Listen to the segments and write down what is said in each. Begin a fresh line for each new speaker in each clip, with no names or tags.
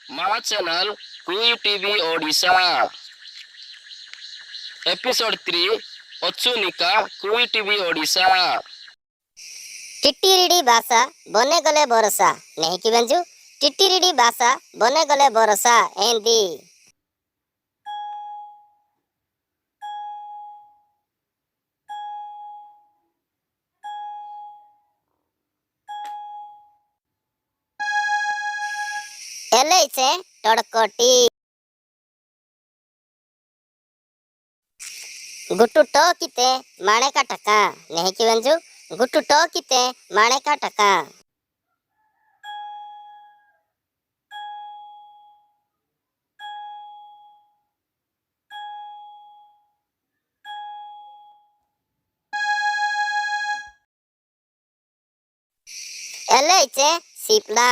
My channel Kui TV Odisha. Episode 3 Ochunika Kui TV Odisha.
टिट्टिरिडी भाषा बने गले बरसा नहीं कि बंजू टिट्टिरिडी भाषा बने गले बरसा एंदी एले से टड़कोटी गुट्टू टो किते माणे का टका नहीं कि बंजू गुट्टू टो किते माणे का टका एले से सिपला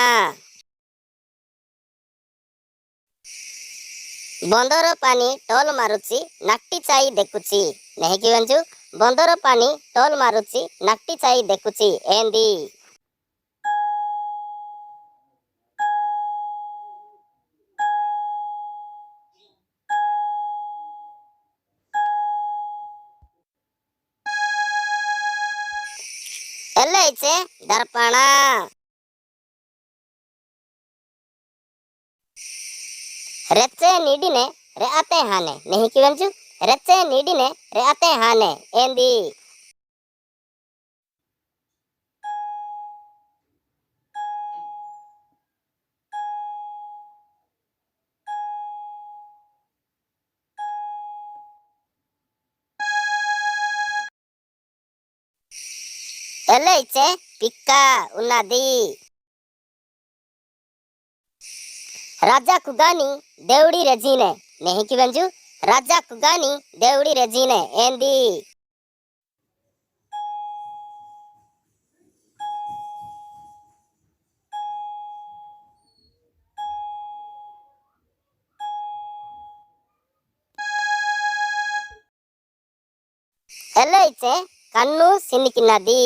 बंदर पानी टोल मारुची नाकटी चाई देखुची नहीं कि बंजू बंदर पानी टोल मारुची नाकटी चाई देखुची एंदी एले से दर्पणा रेचे नीडिने रे आते हाने नहीं कि बंजू रेचे नीडिने रे आते हाने एंदी एले से पिक्का उन्नादी राजा कुगानी देवड़ी रेजीने नहीं कि बंजू राजा कुगानी देवड़ी रेजीने एंदी एले से कन्नु सिनिकिनदी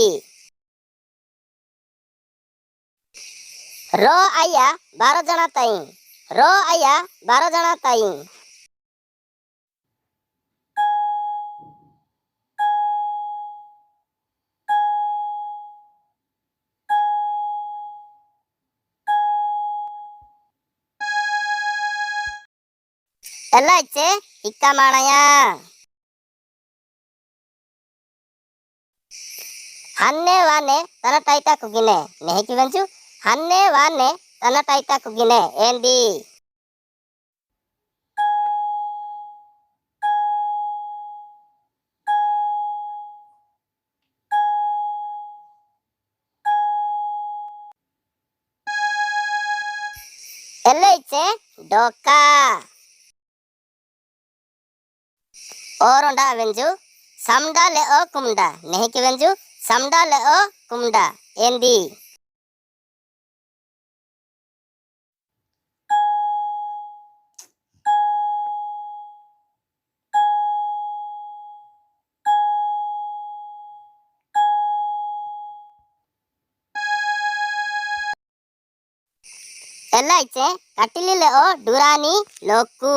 रो आया 12 जना ताई रो आया 12 जना ताई एले से हिक्का माणया हन्ने वाने तन टाइटा कुगिने नहीं कि बंजू हन्ने वाने तन टाइटा कुगिने एंदी एले से डोका ओरोंडा बंजू समडा ले ओ कुमडा नहीं कि बंजू समडा ले ओ कुमडा एंदी एले से कटिली ले ओ डुरानी लोकू